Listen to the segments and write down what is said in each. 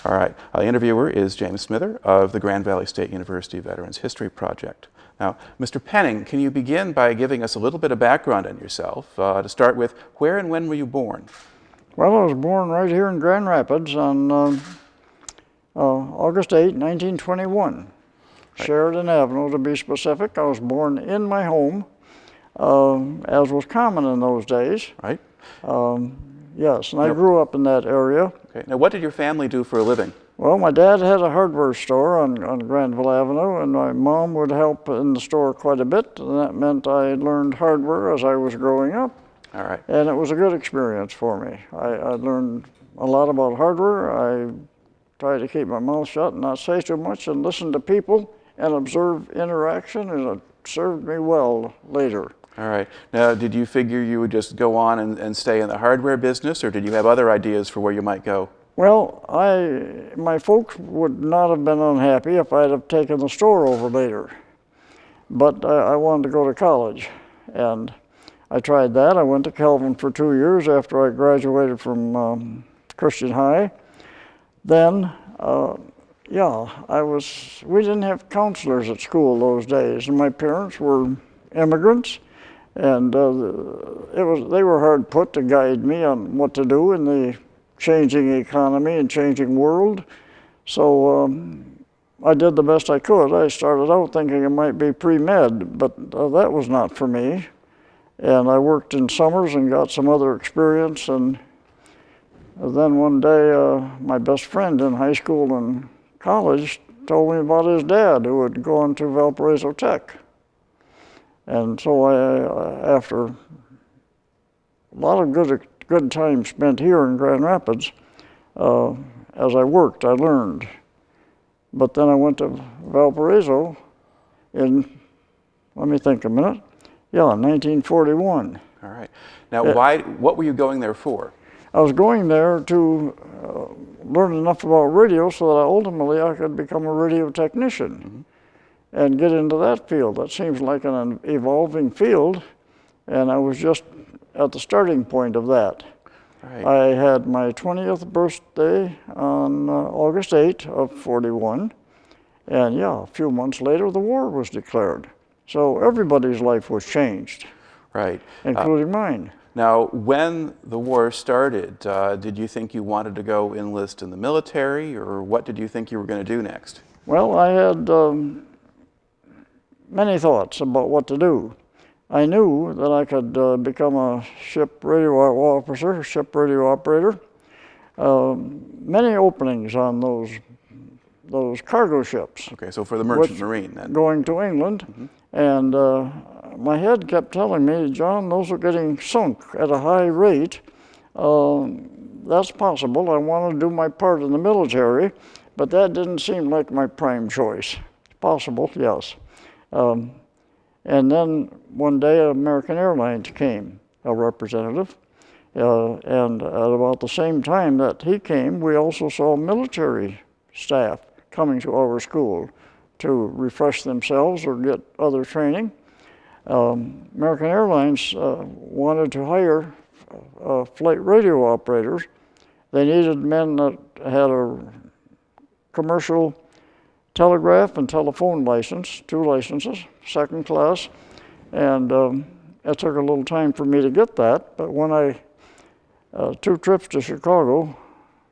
All right. Our interviewer is James Smither of the Grand Valley State University Veterans History Project. Now, Mr. Penning, can you begin by giving us a little bit of background on yourself? To start with, where and when were you born? Well, I was born right here in Grand Rapids on August 8, 1921. Right. Sheridan Avenue, to be specific. I was born in my home, as was common in those days. Right. Yes, and I grew up in that area. Okay. Now, what did your family do for a living? Well, my dad had a hardware store on Granville Avenue, and my mom would help in the store quite a bit, and that meant I learned hardware as I was growing up. All right. And it was a good experience for me. I learned a lot about hardware. I tried to keep my mouth shut and not say too much and listen to people and observe interaction, and it served me well later. All right. Now, did you figure you would just go on and stay in the hardware business, or did you have other ideas for where you might go? Well, my folks would not have been unhappy if I'd have taken the store over later. But I wanted to go to college, and I tried that. I went to Calvin for 2 years after I graduated from Christian High. Then, we didn't have counselors at school those days, and my parents were immigrants. And they were hard put to guide me on what to do in the changing economy and changing world. So I did the best I could. I started out thinking it might be pre-med, but that was not for me. And I worked in summers and got some other experience. And then one day, my best friend in high school and college told me about his dad who had gone to Valparaiso Tech. And so after a lot of good time spent here in Grand Rapids, as I worked, I learned. But then I went to Valparaiso in, let me think a minute, 1941. All right. Now, what were you going there for? I was going there to learn enough about radio so that ultimately I could become a radio technician. Mm-hmm. And get into that field. That seems like an evolving field, and I was just at the starting point of that. Right. I had my 20th birthday on August 8 of 41, and a few months later the war was declared. So everybody's life was changed. Right. Including mine. Now, when the war started, did you think you wanted to go enlist in the military, or what did you think you were going to do next? Well, I had many thoughts about what to do. I knew that I could become a ship radio officer, ship radio operator. Many openings on those cargo ships. Okay, so for the merchant marine then. Going to England, mm-hmm. And my head kept telling me, John, those are getting sunk at a high rate. That's possible. I want to do my part in the military, but that didn't seem like my prime choice. Possible, yes. And then one day American Airlines came, a representative, and at about the same time that he came, we also saw military staff coming to our school to refresh themselves or get other training. American Airlines wanted to hire flight radio operators. They needed men that had a commercial telegraph and telephone license, 2 licenses, second class, and it took a little time for me to get that, but when 2 trips to Chicago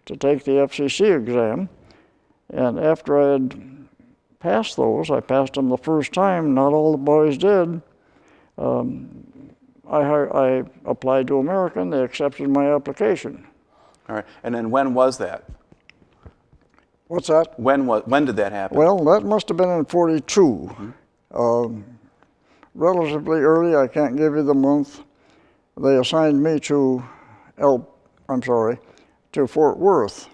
to take the FCC exam, and after I had passed those, I passed them the first time, not all the boys did, I applied to American, they accepted my application. All right, and then when was that? What's that? When did that happen? Well, that must have been in 42. Mm-hmm. Relatively early, I can't give you the month. They assigned me to Fort Worth.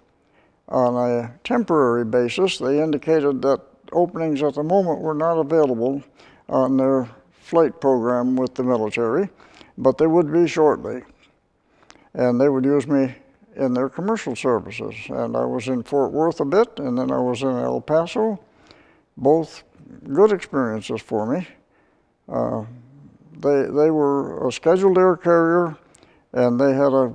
On a temporary basis, they indicated that openings at the moment were not available on their flight program with the military, but they would be shortly. And they would use me in their commercial services. And I was in Fort Worth a bit, and then I was in El Paso. Both good experiences for me. They were a scheduled air carrier, and they had a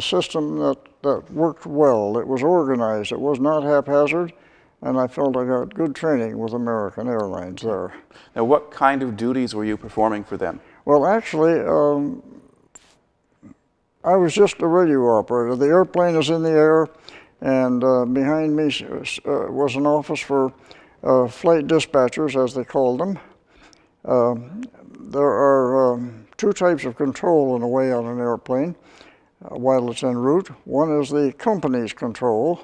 system that that worked well. It was organized. It was not haphazard, and I felt I got good training with American Airlines there. Now, what kind of duties were you performing for them? Well, actually, I was just a radio operator. The airplane is in the air, and behind me was an office for flight dispatchers, as they called them. There are two types of control in a way on an airplane while it's en route. One is the company's control,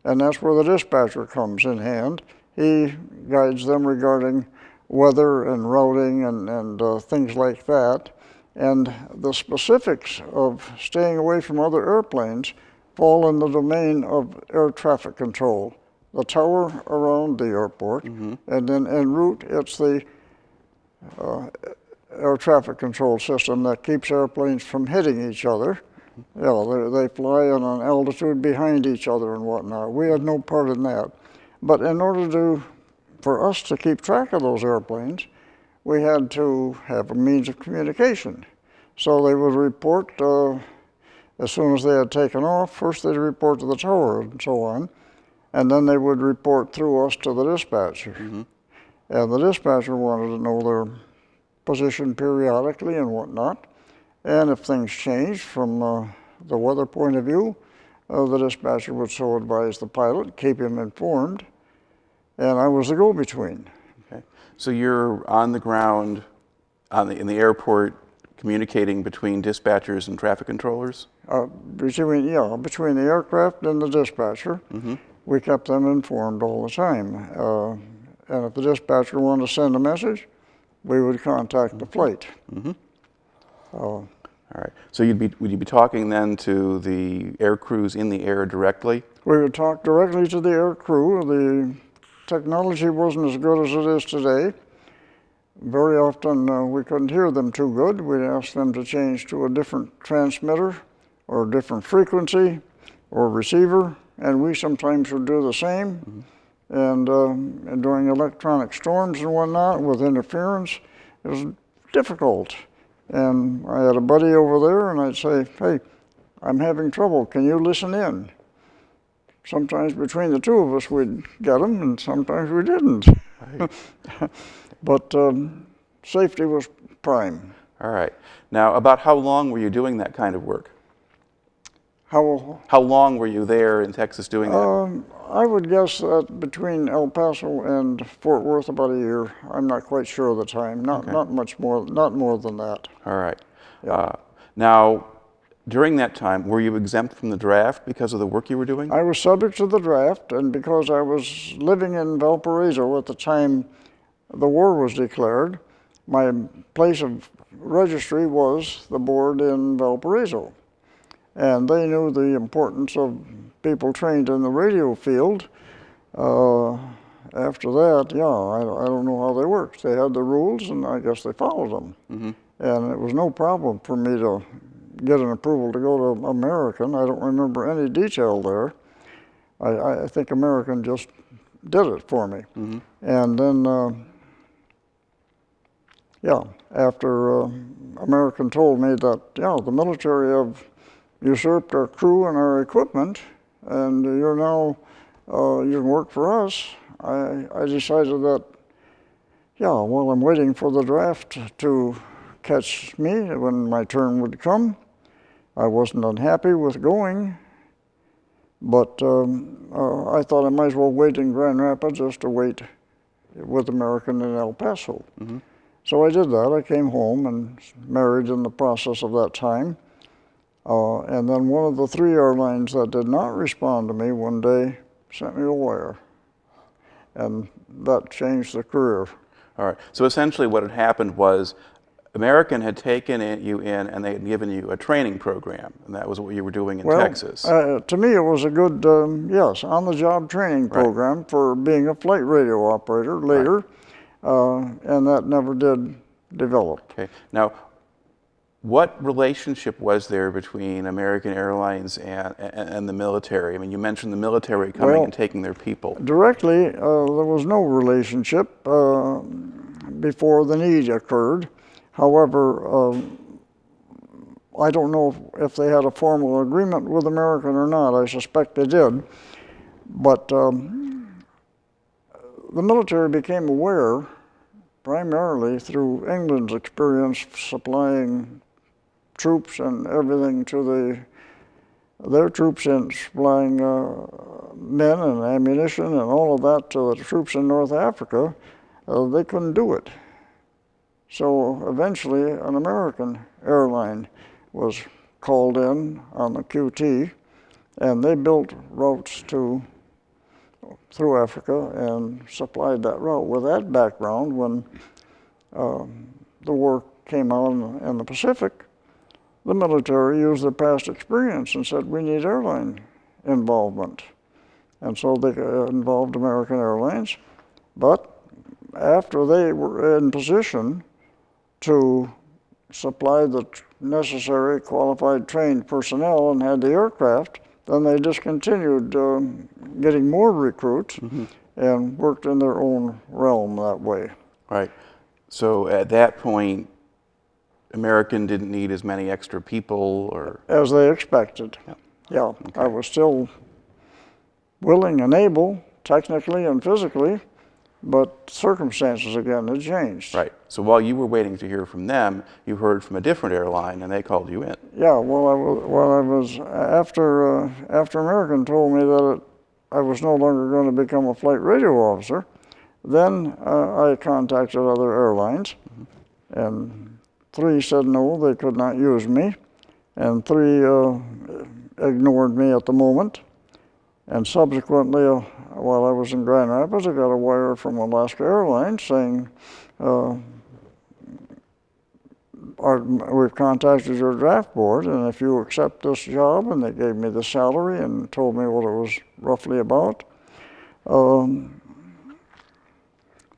and that's where the dispatcher comes in hand. He guides them regarding weather and routing and things like that. And the specifics of staying away from other airplanes fall in the domain of air traffic control. The tower around the airport, and then en route, it's the air traffic control system that keeps airplanes from hitting each other. Yeah, they fly on an altitude behind each other and whatnot. We had no part in that. But in order for us to keep track of those airplanes, we had to have a means of communication. So they would report as soon as they had taken off. First they'd report to the tower and so on, and then they would report through us to the dispatcher. And the dispatcher wanted to know their position periodically and whatnot. And if things changed from the weather point of view, the dispatcher would so advise the pilot, keep him informed, and I was the go-between. Okay. So you're on the ground in the airport communicating between dispatchers and traffic controllers? Between the aircraft and the dispatcher. We kept them informed all the time. And if the dispatcher wanted to send a message, we would contact the flight. All right. So would you be talking then to the air crews in the air directly? We would talk directly to the air crew. The technology wasn't as good as it is today. Very often we couldn't hear them too good. We'd ask them to change to a different transmitter or a different frequency or receiver, and we sometimes would do the same. And during electronic storms and whatnot with interference, it was difficult. And I had a buddy over there, and I'd say, hey, I'm having trouble. Can you listen in? Sometimes between the two of us, we'd get them, and sometimes we didn't. Right. But safety was prime. All right. Now, about how long were you doing that kind of work? How long were you there in Texas doing that? I would guess that between El Paso and Fort Worth, about a year. I'm not quite sure of the time. Not much more. Not more than that. All right. Yeah. Now, during that time, were you exempt from the draft because of the work you were doing? I was subject to the draft, and because I was living in Valparaiso at the time the war was declared, my place of registry was the board in Valparaiso. And they knew the importance of people trained in the radio field. After that, I don't know how they worked. They had the rules, and I guess they followed them. And it was no problem for me to get an approval to go to American. I don't remember any detail there. I think American just did it for me. And then, after American told me that, the military have usurped our crew and our equipment, and you're now, you can work for us, I decided that, while I'm waiting for the draft to catch me when my turn would come, I wasn't unhappy with going, but I thought I might as well wait in Grand Rapids as to wait with American in El Paso. So I did that. I came home and married in the process of that time. And then one of the 3 airlines that did not respond to me one day sent me a wire. And that changed the career. All right. So essentially what had happened was American had taken you in and they had given you a training program, and that was what you were doing in Texas. To me it was a good, on-the-job training program for being a flight radio operator later, and that never did develop. Okay. Now, what relationship was there between American Airlines and the military? I mean, you mentioned the military coming and taking their people. Directly, there was no relationship before the need occurred. However, I don't know if they had a formal agreement with American or not. I suspect they did. But the military became aware, primarily through England's experience supplying troops and everything to their troops, and supplying men and ammunition and all of that to the troops in North Africa. They couldn't do it. So eventually an American airline was called in on the QT, and they built routes through Africa and supplied that route. With that background, when the war came on in the Pacific, the military used their past experience and said, we need airline involvement. And so they involved American Airlines. But after they were in position to supply the necessary qualified trained personnel and had the aircraft, then they discontinued getting more recruits and worked in their own realm that way. Right. So at that point, American didn't need as many extra people, or as they expected. Yeah. Okay. I was still willing and able, technically and physically, but circumstances again had changed. Right. So while you were waiting to hear from them, you heard from a different airline, and they called you in. Yeah. Well, after American told me that I was no longer going to become a flight radio officer, then I contacted other airlines, and 3 said no, they could not use me, and 3 ignored me at the moment. And subsequently, while I was in Grand Rapids, I got a wire from Alaska Airlines saying, we've contacted your draft board, and if you accept this job, and they gave me the salary and told me what it was roughly about,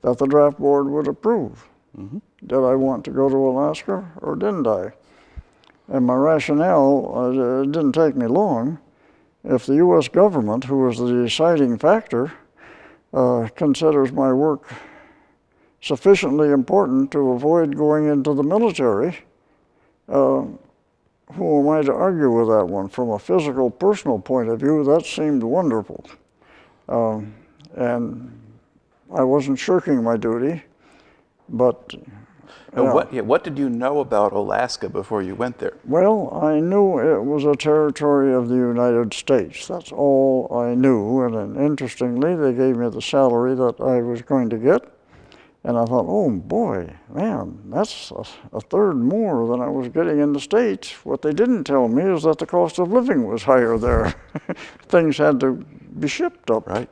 that the draft board would approve. Did I want to go to Alaska or didn't I? And my rationale, it didn't take me long. If the U.S. government, who was the deciding factor, considers my work sufficiently important to avoid going into the military, who am I to argue with that one? From a physical, personal point of view, that seemed wonderful. And I wasn't shirking my duty, but... What did you know about Alaska before you went there? Well, I knew it was a territory of the United States. That's all I knew. And then, interestingly, they gave me the salary that I was going to get. And I thought, oh boy, man, that's a third more than I was getting in the States. What they didn't tell me is that the cost of living was higher there. Things had to be shipped up, right,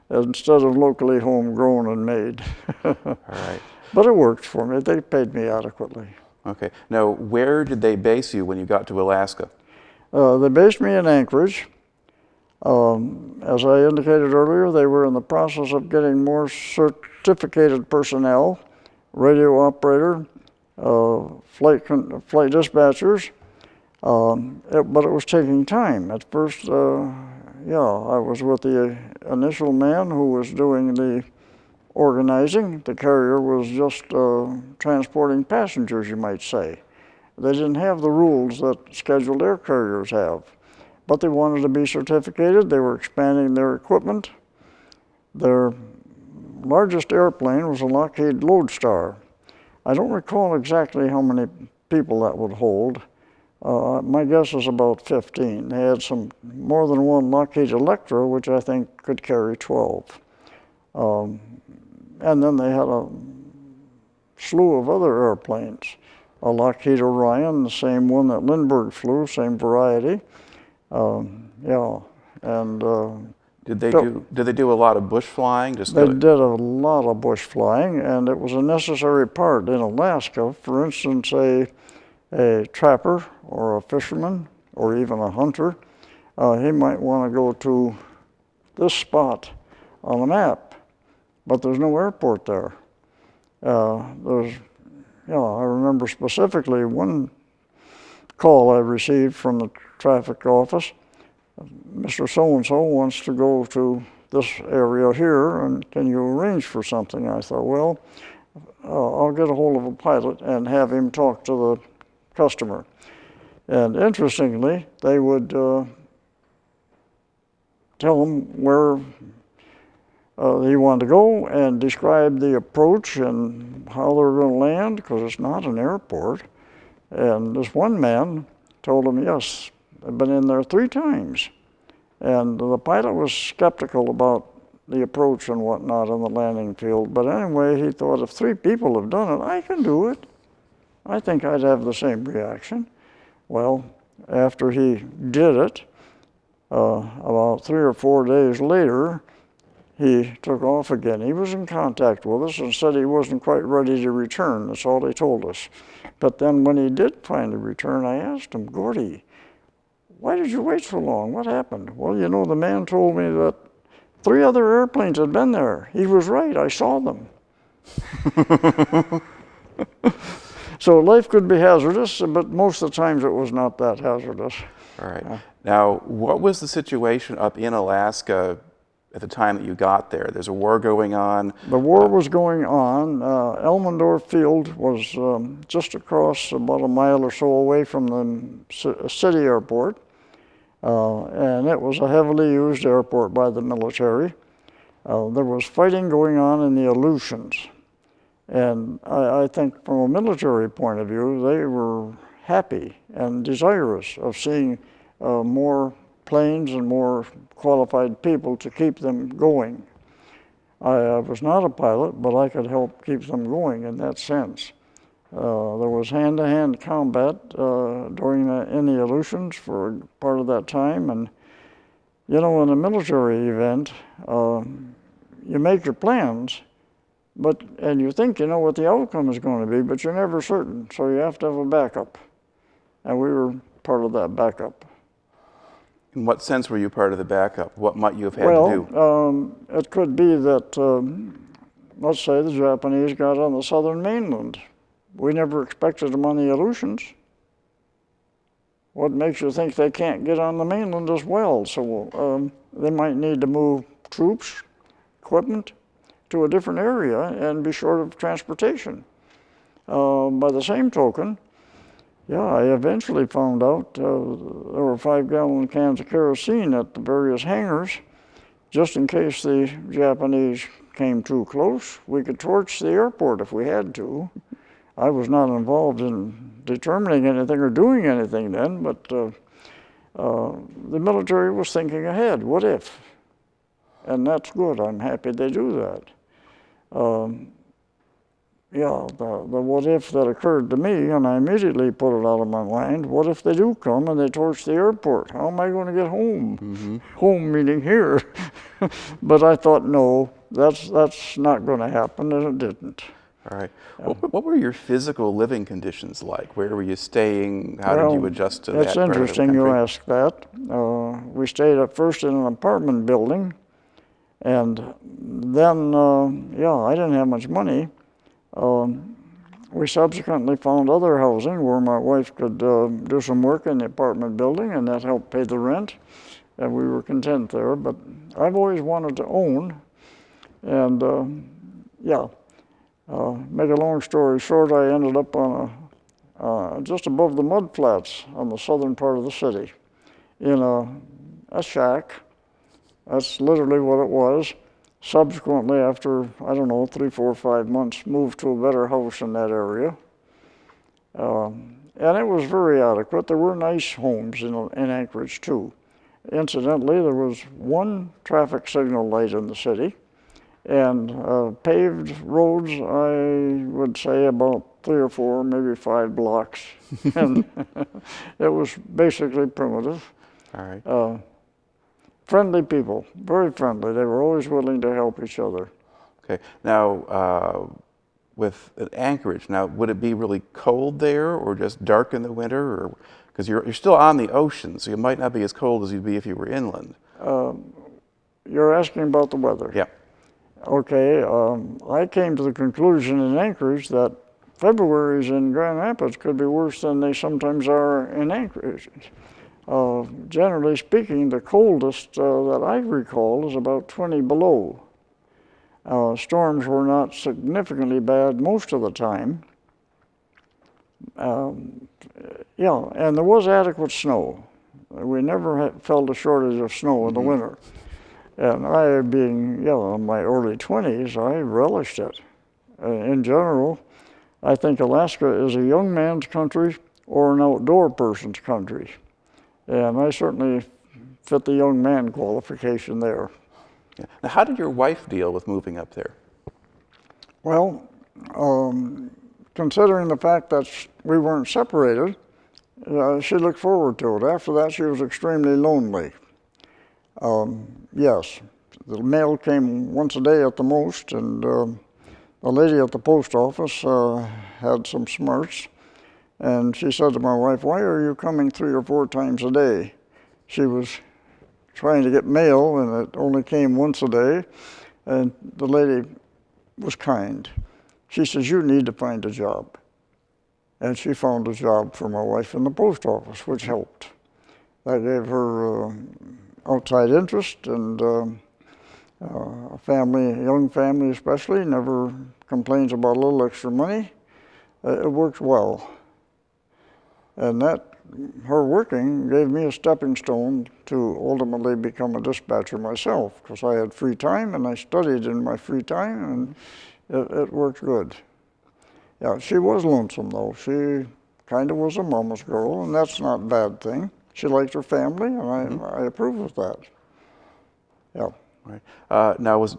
instead of locally homegrown and made. All right. But it worked for me. They paid me adequately. Okay. Now, where did they base you when you got to Alaska? They based me in Anchorage. As I indicated earlier, they were in the process of getting more certificated personnel, radio operator, flight dispatchers, but it was taking time. At first, I was with the initial man who was doing the organizing. The carrier was just transporting passengers, you might say. They didn't have the rules that scheduled air carriers have, but they wanted to be certificated. They were expanding their equipment. Their largest airplane was a Lockheed Lodestar. I don't recall exactly how many people that would hold. My guess is about 15. They had more than one Lockheed Electra, which I think could carry 12. And then they had a slew of other airplanes. A Lockheed Orion, the same one that Lindbergh flew, same variety. Did they do a lot of bush flying? They did a lot of bush flying, and it was a necessary part. In Alaska, for instance, a trapper or a fisherman or even a hunter, he might want to go to this spot on a map, but there's no airport there. I remember specifically one call I received from the traffic office. Mr. So-and-so wants to go to this area here, and can you arrange for something? I thought, well, I'll get a hold of a pilot and have him talk to the customer. And interestingly, they would tell them where he wanted to go and describe the approach and how they were going to land, because it's not an airport. And this one man told him, yes, I've been in there 3 times. And the pilot was skeptical about the approach and whatnot on the landing field. But anyway, he thought, if 3 people have done it, I can do it. I think I'd have the same reaction. Well, after he did it, about 3 or 4 days later, he took off again. He was in contact with us and said he wasn't quite ready to return. That's all he told us. But then when he did finally return, I asked him, Gordy, why did you wait so long? What happened? Well, you know, the man told me that 3 other airplanes had been there. He was right. I saw them. So life could be hazardous, but most of the times it was not that hazardous. All right. Now, what was the situation up in Alaska at the time that you got there? There's a war going on. The war was going on. Elmendorf Field was just across about a mile or so away from the city airport. And it was a heavily used airport by the military. There was fighting going on in the Aleutians. And I think from a military point of view, they were happy and desirous of seeing more planes and more qualified people to keep them going. I was not a pilot, but I could help keep them going in that sense. There was hand-to-hand combat in the Aleutians for part of that time. And, you know, in a military event, you make your plans, and you think you know what the outcome is going to be, but you're never certain, so you have to have a backup. And we were part of that backup. In what sense were you part of the backup? What might you have had to do? Well, it could be that, let's say the Japanese got on the southern mainland. We never expected them on the Aleutians. What makes you think they can't get on the mainland as well? So they might need to move troops, equipment, to a different area and be short of transportation. By the same token, I eventually found out there were 5-gallon cans of kerosene at the various hangars, just in case the Japanese came too close. We could torch the airport if we had to. I was not involved in determining anything or doing anything then, but the military was thinking ahead. What if? And that's good. I'm happy they do that. The what if that occurred to me, and I immediately put it out of my mind. What if they do come and they torch the airport? How am I going to get home? Mm-hmm. Home meaning here. But I thought, no, that's not going to happen, and it didn't. All right. What were your physical living conditions like? Where were you staying? How did you adjust to that part of the country? It's interesting you ask that. We stayed at first in an apartment building, and then, I didn't have much money. We subsequently found other housing where my wife could do some work in the apartment building, and that helped pay the rent, and we were content there. But I've always wanted to own, and make a long story short, I ended up on just above the mud flats on the southern part of the city in a shack. That's literally what it was. Subsequently, after, 3, 4, 5 months, moved to a better house in that area. And it was very adequate. There were nice homes in Anchorage, too. Incidentally, there was one traffic signal light in the city, and paved roads, I would say about 3 or 4, maybe 5 blocks. And it was basically primitive. All right. Friendly people, very friendly. They were always willing to help each other. Okay. Now, with Anchorage, would it be really cold there, or just dark in the winter, or because you're still on the ocean, so you might not be as cold as you'd be if you were inland? You're asking about the weather. Yeah. Okay. I came to the conclusion in Anchorage that Februarys in Grand Rapids could be worse than they sometimes are in Anchorage. Generally speaking, the coldest that I recall is about 20 below. Storms were not significantly bad most of the time. Yeah, and there was adequate snow. We never felt a shortage of snow in the winter. And I, being, in my early 20s, I relished it. In general, I think Alaska is a young man's country or an outdoor person's country. And I certainly fit the young man qualification there. Yeah. Now, how did your wife deal with moving up there? Well, considering the fact that we weren't separated, she looked forward to it. After that, she was extremely lonely. Yes, the mail came once a day at the most, and the lady at the post office had some smarts, and she said to my wife, "Why are you coming 3 or 4 times a day?" She was trying to get mail, and it only came once a day, and the lady was kind. She says, "You need to find a job." And she found a job for my wife in the post office, which helped. That gave her outside interest, and a family, a young family especially, never complains about a little extra money. It worked well. And that, her working, gave me a stepping stone to ultimately become a dispatcher myself, because I had free time and I studied in my free time, and it worked good. Yeah, she was lonesome though. She kind of was a mama's girl, and that's not a bad thing. She liked her family, and I approve of that. Yeah. Right. Now, was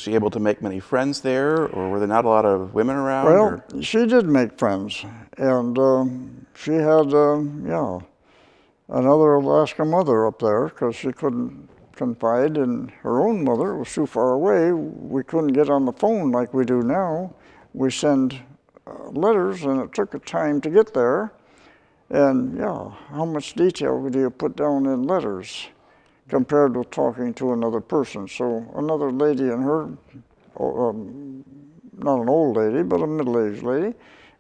she able to make many friends there, or were there not a lot of women around? Well, she did make friends, and she had, another Alaska mother up there, because she couldn't confide in her own mother. It was too far away. We couldn't get on the phone like we do now. We send letters, and it took a time to get there. And how much detail do you put down in letters compared with talking to another person? So another lady and her, not an old lady, but a middle-aged lady,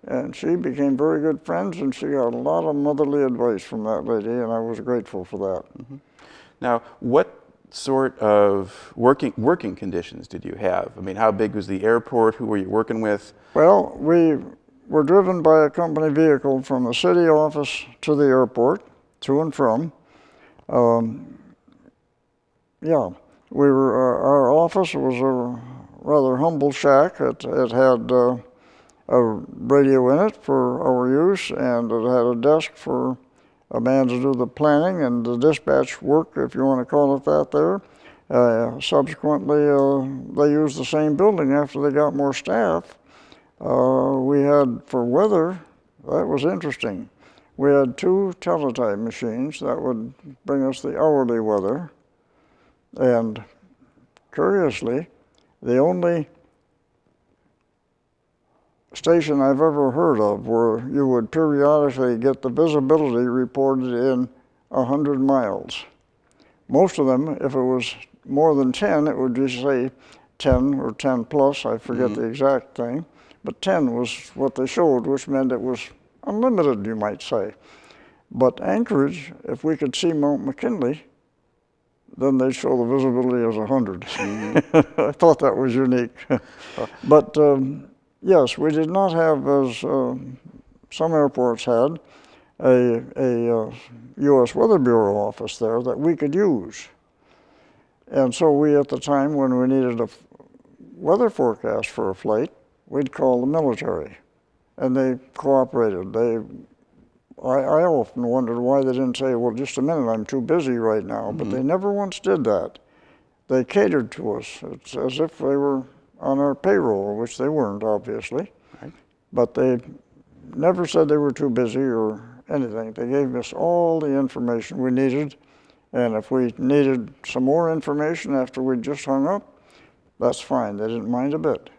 and she became very good friends, and she got a lot of motherly advice from that lady, and I was grateful for that. Now, what sort of working conditions did you have? I mean, how big was the airport? Who were you working with? Well, we were driven by a company vehicle from the city office to the airport, to and from. Our office was a rather humble shack. It had a radio in it for our use, and it had a desk for a man to do the planning and the dispatch work, if you want to call it that there. Subsequently, they used the same building after they got more staff. We had, for weather, that was interesting. We had 2 teletype machines that would bring us the hourly weather. And curiously, the only station I've ever heard of where you would periodically get the visibility reported in 100 miles. Most of them, if it was more than 10, it would just say 10 or 10 plus, I forget the exact thing. But 10 was what they showed, which meant it was unlimited, you might say. But Anchorage, if we could see Mount McKinley, then they'd show the visibility as 100. I thought that was unique. But yes, we did not have, as some airports had, a U.S. Weather Bureau office there that we could use. And so we, at the time when we needed a weather forecast for a flight, we'd call the military, and they cooperated. I often wondered why they didn't say, "Well, just a minute, I'm too busy right now," but they never once did that. They catered to us. It's as if they were on our payroll, which they weren't, obviously. Right. But they never said they were too busy or anything. They gave us all the information we needed, and if we needed some more information after we'd just hung up, that's fine. They didn't mind a bit.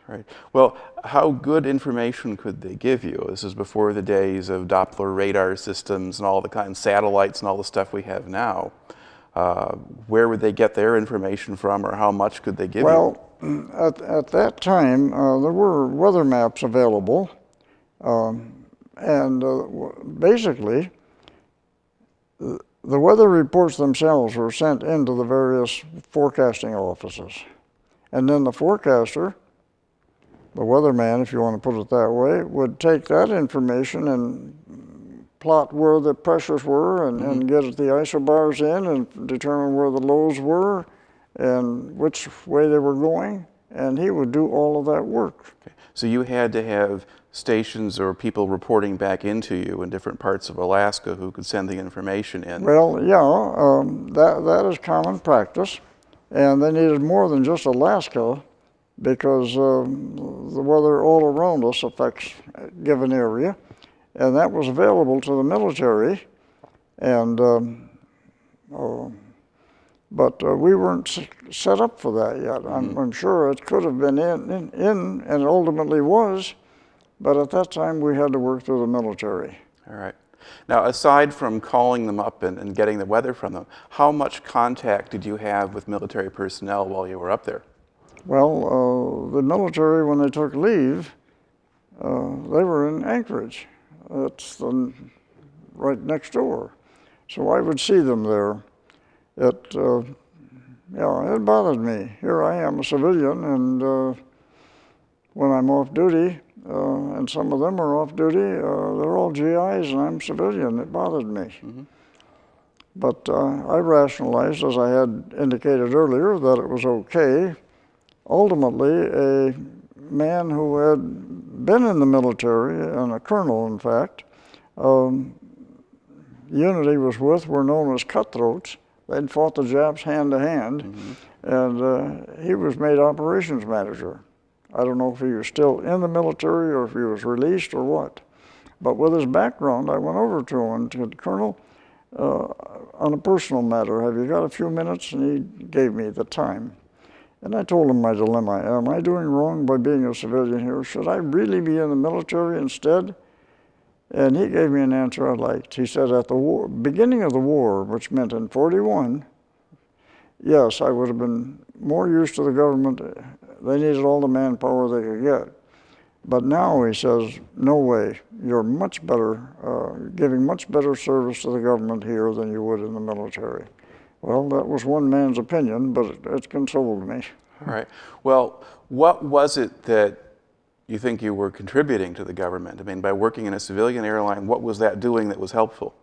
Right. Well, how good information could they give you? This is before the days of Doppler radar systems and all the kind of satellites and all the stuff we have now. Where would they get their information from, or how much could they give you? Well, at that time, there were weather maps available, and basically, the weather reports themselves were sent into the various forecasting offices. And then the forecaster the weatherman, if you want to put it that way, would take that information and plot where the pressures were and get the isobars in and determine where the lows were and which way they were going, and he would do all of that work. Okay. So you had to have stations or people reporting back into you in different parts of Alaska who could send the information in. Well, yeah, that is common practice, and they needed more than just Alaska because the weather all around us affects a given area, and that was available to the military, and but we weren't set up for that yet. I'm sure it could have been in, and it ultimately was, but at that time we had to work through the military. All right. Now, aside from calling them up and getting the weather from them, how much contact did you have with military personnel while you were up there? Well, the military, when they took leave, they were in Anchorage. That's right next door. So I would see them there. It bothered me. Here I am, a civilian, and when I'm off duty, and some of them are off duty, they're all GIs and I'm civilian. It bothered me. But I rationalized, as I had indicated earlier, that it was okay. Ultimately, a man who had been in the military, and a colonel in fact, the unit he was with were known as cutthroats. They'd fought the Japs hand to hand, and he was made operations manager. I don't know if he was still in the military or if he was released or what. But with his background, I went over to him and said, Colonel, on a personal matter, have you got a few minutes? And he gave me the time. And I told him my dilemma. Am I doing wrong by being a civilian here? Should I really be in the military instead? And he gave me an answer I liked. He said, at the beginning of the war, which meant in 41, yes, I would have been more used to the government. They needed all the manpower they could get. But now, he says, no way. You're much better, giving much better service to the government here than you would in the military. Well, that was one man's opinion, but it consoled me. All right. Well, what was it that you think you were contributing to the government? I mean, by working in a civilian airline, what was that doing that was helpful?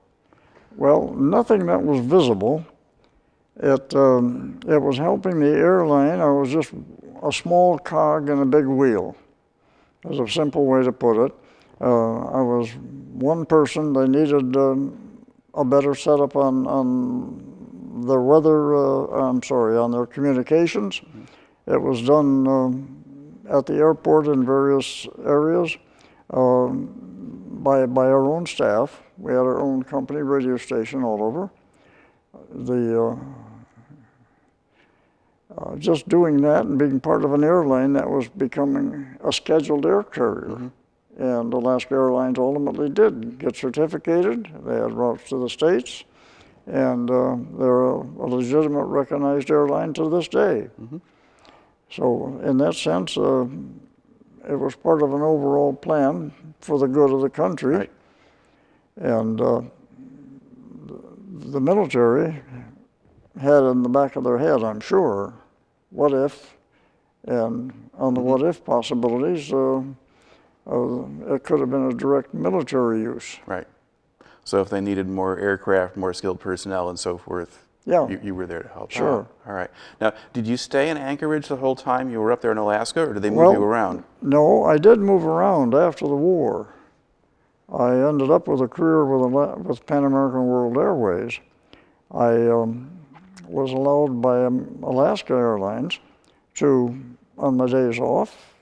Well, nothing that was visible. It was helping the airline. I was just a small cog in a big wheel. That's a simple way to put it. I was one person. They needed a better setup on their weather, on their communications. It was done at the airport in various areas by our own staff. We had our own company radio station all over. Just doing that and being part of an airline that was becoming a scheduled air carrier. And Alaska Airlines ultimately did get certificated. They had routes to the States, and they're a legitimate, recognized airline to this day. So in that sense, it was part of an overall plan for the good of the country. Right. And the military had in the back of their head, I'm sure, what if, and on the what if possibilities, it could have been a direct military use. Right. So if they needed more aircraft, more skilled personnel and so forth, Yeah. you were there to help Sure. out. All right. Now, did you stay in Anchorage the whole time you were up there in Alaska, or did they move you around? No, I did move around after the war. I ended up with a career with Pan American World Airways. I was allowed by Alaska Airlines to, on my days off,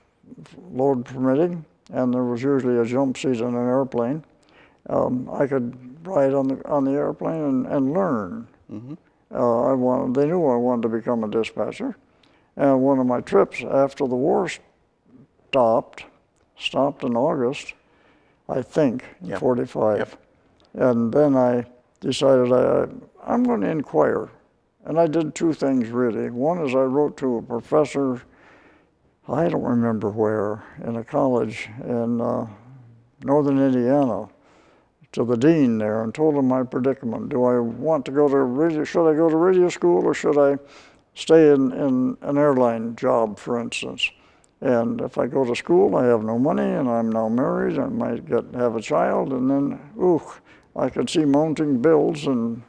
load permitting, and there was usually a jump seat in an airplane. I could ride on the airplane and learn. They knew I wanted to become a dispatcher. And one of my trips after the war stopped in August, I think, in 45. And then I decided I'm going to inquire. And I did two things really. One is I wrote to a professor, I don't remember where, in a college in northern Indiana, to the dean there, and told him my predicament. Do I want to go to should I go to radio school, or should I stay in an airline job, for instance? And if I go to school, I have no money, and I'm now married. I might have a child, and then, I could see mounting bills and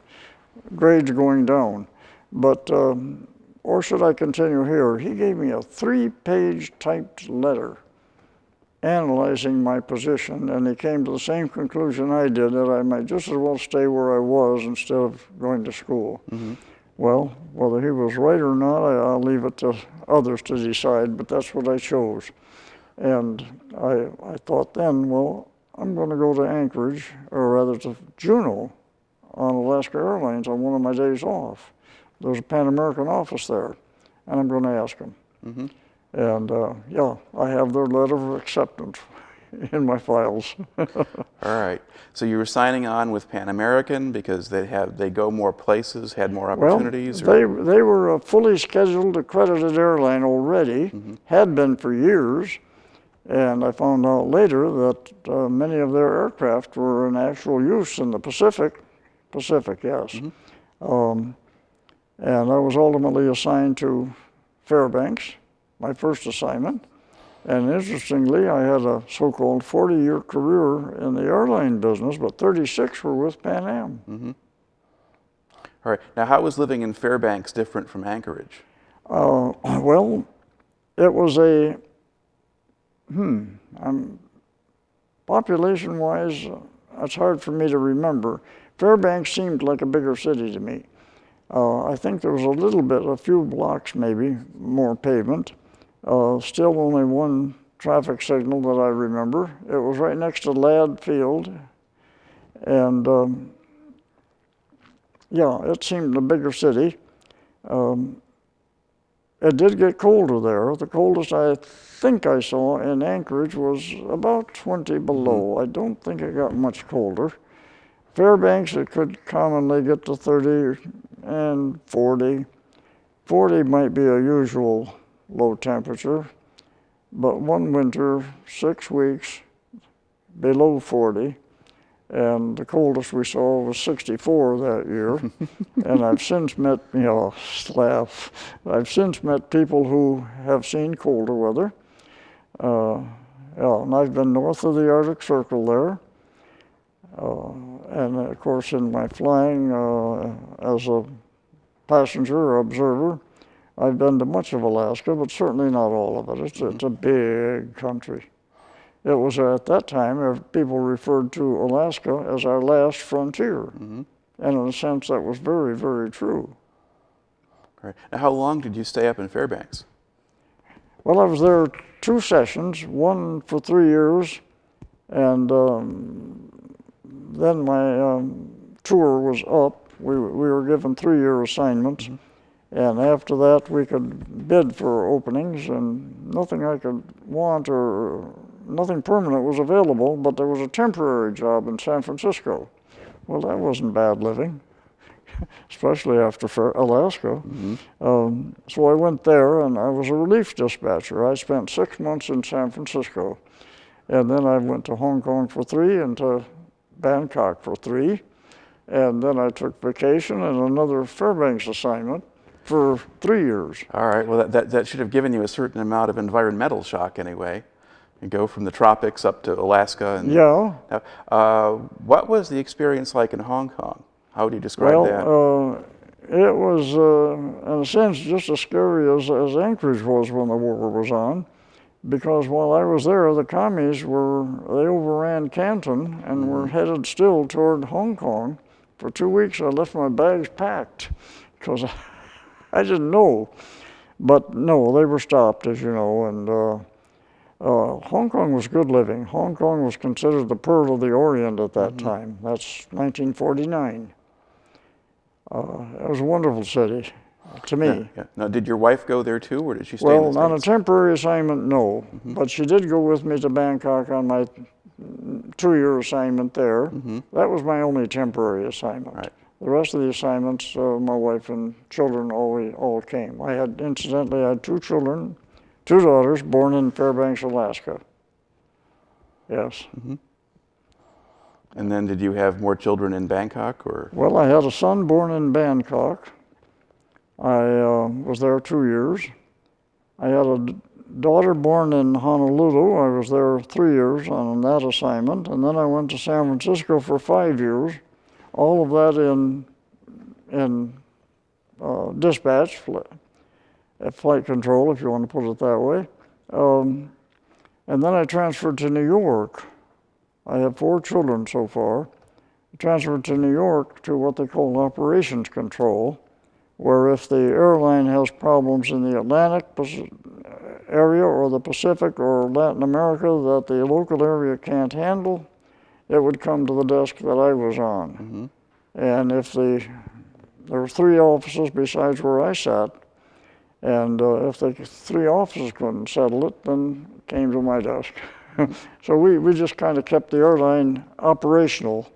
grades going down. But, or should I continue here? He gave me a 3-page typed letter analyzing my position, and he came to the same conclusion I did, that I might just as well stay where I was instead of going to school. Mm-hmm. Well, whether he was right or not, I'll leave it to others to decide, but that's what I chose. And I thought then, well, I'm going to go to Anchorage, or rather to Juneau, on Alaska Airlines on one of my days off. There's a Pan American office there, and I'm going to ask them. Mm-hmm. And I have their letter of acceptance in my files. All right. So you were signing on with Pan American because they go more places, had more opportunities? Well, they were a fully scheduled accredited airline already, Mm-hmm. had been for years, and I found out later that many of their aircraft were in actual use in the Pacific, yes. Mm-hmm. And I was ultimately assigned to Fairbanks, my first assignment. And interestingly, I had a so-called 40-year career in the airline business, but 36 were with Pan Am. Mm-hmm. All right. Now, how was living in Fairbanks different from Anchorage? Well, it was population-wise, it's hard for me to remember. Fairbanks seemed like a bigger city to me. I think there was a few blocks maybe, more pavement. Still only one traffic signal that I remember. It was right next to Ladd Field. And it seemed a bigger city. It did get colder there. The coldest I think I saw in Anchorage was about 20 below. I don't think it got much colder. Fairbanks, it could commonly get to 30 and 40. 40 might be a usual low temperature, but one winter, 6 weeks below 40, and the coldest we saw was 64 that year. And I've since met, I've since met people who have seen colder weather. And I've been north of the Arctic Circle there. And of course, in my flying as a passenger or observer, I've been to much of Alaska, but certainly not all of it. It's a big country. It was at that time, people referred to Alaska as our last frontier. Mm-hmm. And in a sense, that was very, very true. Right. Now, how long did you stay up in Fairbanks? Well, I was there 2 sessions, one for 3 years, and then my tour was up. We were given 3-year assignments. Mm-hmm. And after that, we could bid for openings, and nothing I could want or nothing permanent was available, but there was a temporary job in San Francisco. Well, that wasn't bad living, especially after Alaska. Mm-hmm. So I went there, and I was a relief dispatcher. I spent 6 months in San Francisco, and then I went to Hong Kong for 3 and to Bangkok for 3, and then I took vacation and another Fairbanks assignment for 3 years. All right. Well, that should have given you a certain amount of environmental shock anyway. You go from the tropics up to Alaska. And, yeah. What was the experience like in Hong Kong? How would you describe that? It was, in a sense, just as scary as Anchorage was when the war was on. Because while I was there, the commies they overran Canton and were headed still toward Hong Kong. For 2 weeks, I left my bags packed because I didn't know. But no, they were stopped, as you know, and Hong Kong was good living. Hong Kong was considered the pearl of the Orient at that time. That's 1949. It was a wonderful city to me. Yeah. Now, did your wife go there too, or did she stay in the States? On a temporary assignment, no. But she did go with me to Bangkok on my 2-year assignment there. That was my only temporary assignment. Right. The rest of the assignments, my wife and children all came. Incidentally, I had 2 children, 2 daughters born in Fairbanks, Alaska. Yes. Mm-hmm. And then did you have more children in Bangkok, or? Well, I had a son born in Bangkok. I was there 2 years. I had daughter born in Honolulu. I was there 3 years on that assignment, and then I went to San Francisco for 5 years. All of that in dispatch, flight control, if you want to put it that way. And then I transferred to New York. I have 4 children so far. I transferred to New York to what they call operations control, where if the airline has problems in the Atlantic area or the Pacific or Latin America that the local area can't handle, it would come to the desk that I was on. Mm-hmm. And if there were 3 offices besides where I sat, and if the 3 offices couldn't settle it, then it came to my desk. So we just kind of kept the airline operational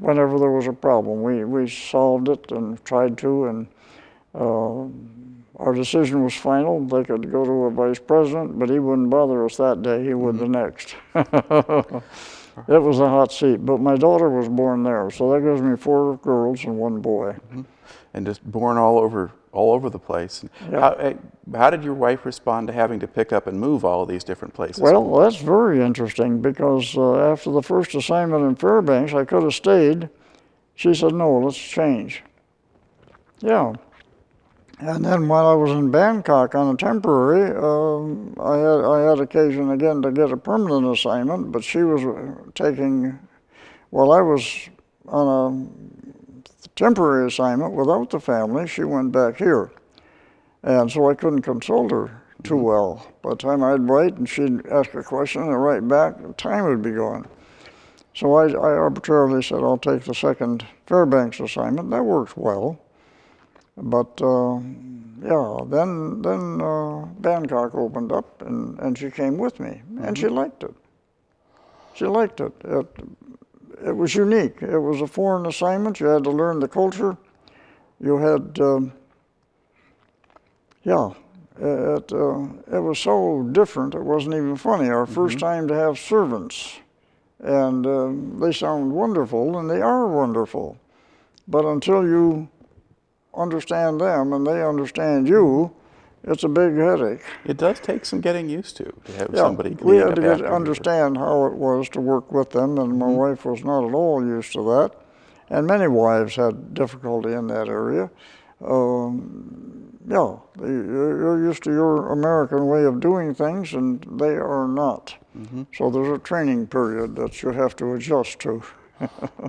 whenever there was a problem. We solved it and tried to, and our decision was final. They could go to a vice president, but he wouldn't bother us that day. He would the next. It was a hot seat, but my daughter was born there, so that gives me 4 girls and 1 boy. Mm-hmm. And just born all over the place. Yeah. How did your wife respond to having to pick up and move all of these different places? Well, that's very interesting because after the first assignment in Fairbanks, I could have stayed. She said, no, let's change. Yeah. And then while I was in Bangkok on a temporary, I had occasion again to get a permanent assignment, but she was while I was on a temporary assignment without the family, she went back here. And so I couldn't consult her too well. By the time I'd write and she'd ask a question and write back, the time would be gone. So I arbitrarily said, I'll take the second Fairbanks assignment. That works well. But then Bangkok opened up and she came with me, and she liked it. She liked it. It was unique. It was a foreign assignment. You had to learn the culture. You had, it was so different, it wasn't even funny. Our first time to have servants, and they sound wonderful, and they are wonderful. But until you understand them and they understand you, it's a big headache. It does take some getting used to have somebody we had cleaning up to after understand how it was to work with them, and my wife was not at all used to that. And many wives had difficulty in that area. You're used to your American way of doing things, and they are not. So there's a training period that you have to adjust to.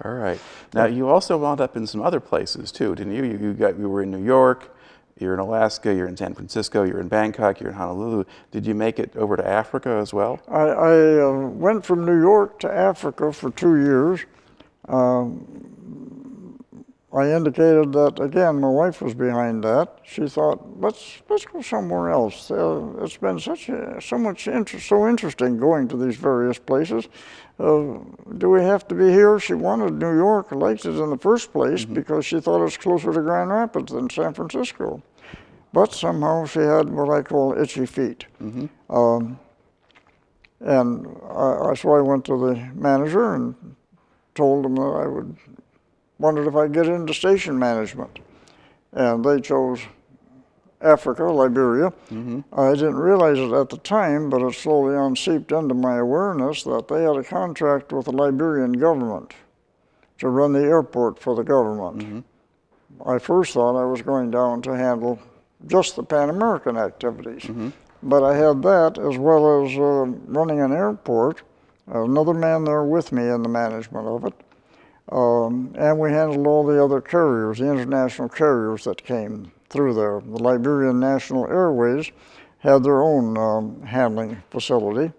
All right. Now, you also wound up in some other places too, didn't you? You were in New York, you're in Alaska, you're in San Francisco, you're in Bangkok, you're in Honolulu. Did you make it over to Africa as well? I went from New York to Africa for 2 years. I indicated that, again, my wife was behind that. She thought, let's go somewhere else. It's been so interesting going to these various places. Do we have to be here? She wanted New York, liked it in the first place because she thought it was closer to Grand Rapids than San Francisco. But somehow she had what I call itchy feet. So I went to the manager and told him that wondered if I'd get into station management. And they chose Africa, Liberia. I didn't realize it at the time, but it slowly seeped into my awareness that they had a contract with the Liberian government to run the airport for the government. I first thought I was going down to handle just the Pan American activities. But I had that as well as running an airport, another man there with me in the management of it. And we handled all the other carriers, the international carriers that came through there. The Liberian National Airways had their own handling facility.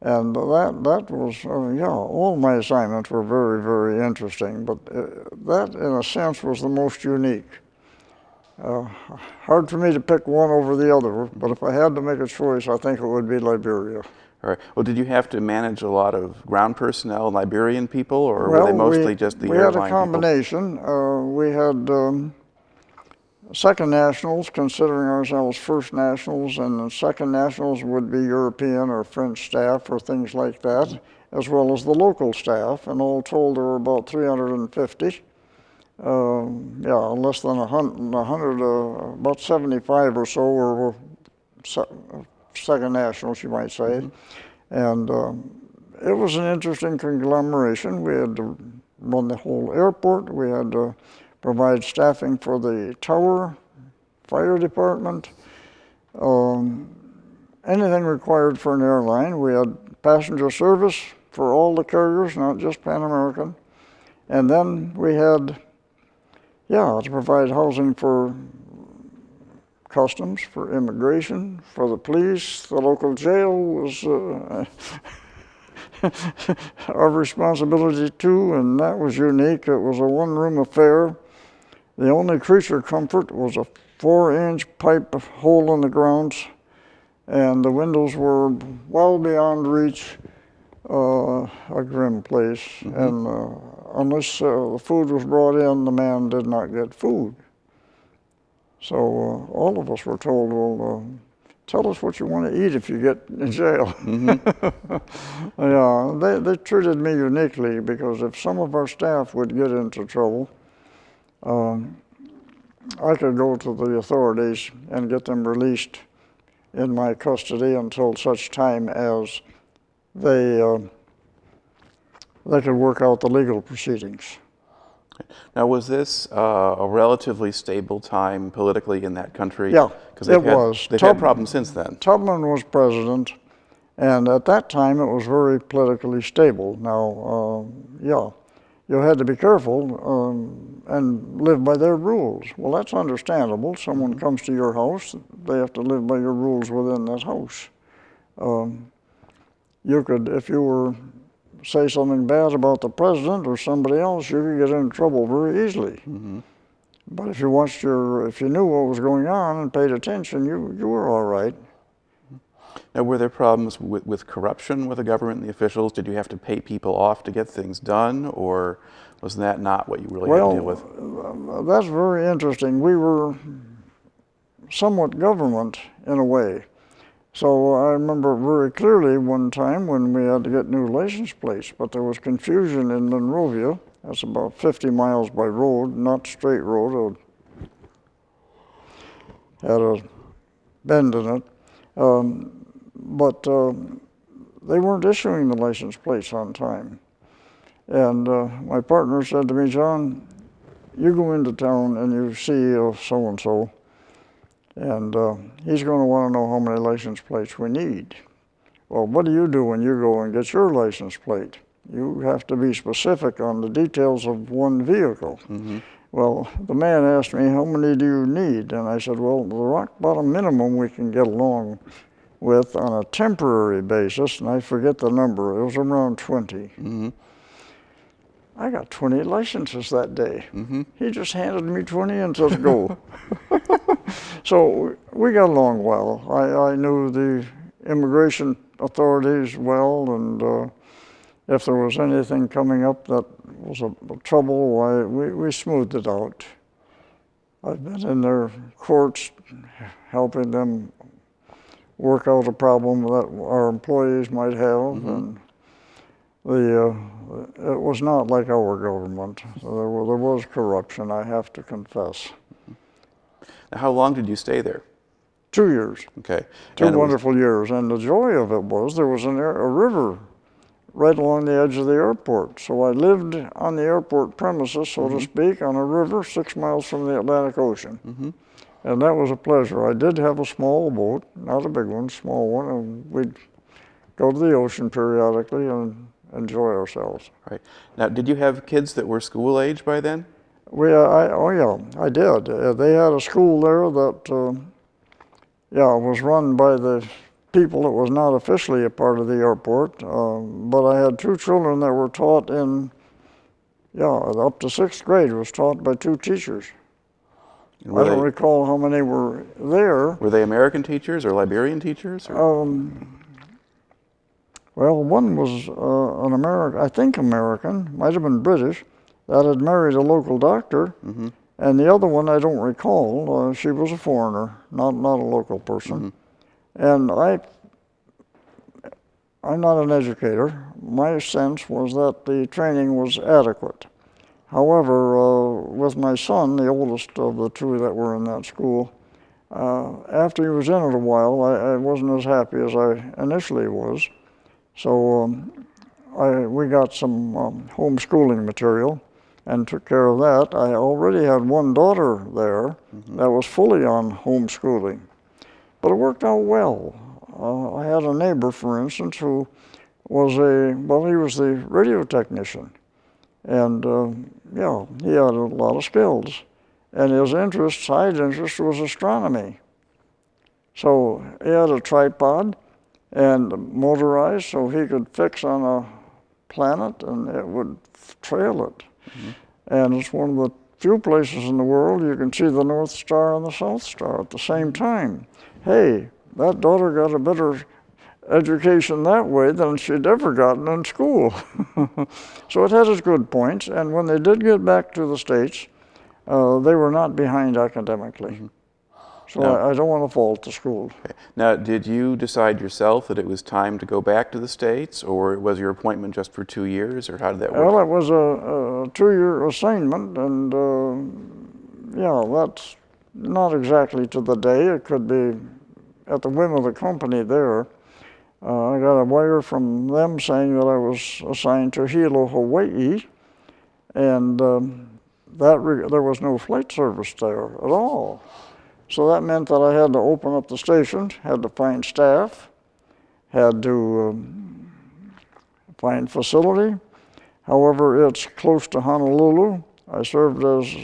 And that was, all my assignments were very, very interesting, but that, in a sense, was the most unique. Hard for me to pick one over the other, but if I had to make a choice, I think it would be Liberia. All right. Well, did you have to manage a lot of ground personnel, Liberian people, or were they mostly just the airline people? We had a combination. We had second nationals, considering ourselves first nationals, and the second nationals would be European or French staff or things like that, as well as the local staff, and all told there were about 350. Yeah, less than 100, about 75 or so were second nationals, you might say. And it was an interesting conglomeration. We had to run the whole airport. We had to provide staffing for the tower, fire department, anything required for an airline. We had passenger service for all the carriers, not just Pan American. And then we had, to provide housing for customs, for immigration, for the police. The local jail was our responsibility too, and that was unique. It was a one-room affair. The only creature comfort was a 4-inch pipe hole in the ground, and the windows were well beyond reach. A grim place, and unless the food was brought in, the man did not get food. So all of us were told, well, tell us what you want to eat if you get in jail. Yeah, they treated me uniquely, because if some of our staff would get into trouble, I could go to the authorities and get them released in my custody until such time as they could work out the legal proceedings. Now, was this a relatively stable time politically in that country? Yeah, it was. They've had problems since then. Tubman was president, and at that time it was very politically stable. Now, you had to be careful and live by their rules. Well, that's understandable. Someone comes to your house, they have to live by your rules within that house. You could, if you were say something bad about the president or somebody else, you could get in trouble very easily. But if you if you knew what was going on and paid attention, you were all right. Now, were there problems with corruption with the government and the officials? Did you have to pay people off to get things done, or was that not what you really had to deal with? Well, that's very interesting. We were somewhat government in a way. So I remember very clearly one time when we had to get new license plates, but there was confusion in Monrovia. That's about 50 miles by road, not straight road. It had a bend in it. But they weren't issuing the license plates on time. And my partner said to me, John, you go into town and you see so-and-so, and he's going to want to know how many license plates we need. Well, what do you do when you go and get your license plate? You have to be specific on the details of one vehicle. Well, the man asked me, how many do you need? And I said, well, the rock bottom minimum we can get along with on a temporary basis, and I forget the number, it was around 20. I got 20 licenses that day. He just handed me 20 and said, go. So we got along well. I knew the immigration authorities well, and if there was anything coming up that was a trouble, we smoothed it out. I've been in their courts helping them work out a problem that our employees might have, and it was not like our government. There was corruption, I have to confess. Now, how long did you stay there? 2 years. Okay. Two wonderful years. And the joy of it was there was a river right along the edge of the airport. So I lived on the airport premises, so to speak, on a river 6 miles from the Atlantic Ocean. And that was a pleasure. I did have a small boat, not a big one, small one, and we'd go to the ocean periodically and enjoy ourselves. Right. Now, did you have kids that were school age by then? I did. They had a school there that, was run by the people that was not officially a part of the airport. But I had 2 children that were taught up to 6th grade was taught by 2 teachers. I don't recall how many were there. Were they American teachers or Liberian teachers? Or? Well, one was an American, might have been British, that had married a local doctor, and the other one I don't recall. She was a foreigner, not a local person. And I'm not an educator. My sense was that the training was adequate. However, with my son, the oldest of the two that were in that school, after he was in it a while, I wasn't as happy as I initially was. So we got some homeschooling material and took care of that. I already had one daughter there that was fully on homeschooling, but it worked out well. I had a neighbor, for instance, who was he was the radio technician. And yeah, he had a lot of skills. And his side interest was astronomy. So he had a tripod and motorized so he could fix on a planet and it would trail it. And it's one of the few places in the world you can see the North Star and the South Star at the same time. Hey, that daughter got a better education that way than she'd ever gotten in school. So it had its good points, and when they did get back to the States, they were not behind academically. So No. I don't want to fault the school. Okay. Now, did you decide yourself that it was time to go back to the States, or was your appointment just for 2 years, or how did that work? Well, it was a 2-year assignment, and yeah, that's not exactly to the day. It could be at the whim of the company there. I got a wire from them saying that I was assigned to Hilo, Hawaii, and there was no flight service there at all. So that meant that I had to open up the station, had to find staff, had to find facility. However, it's close to Honolulu. I served as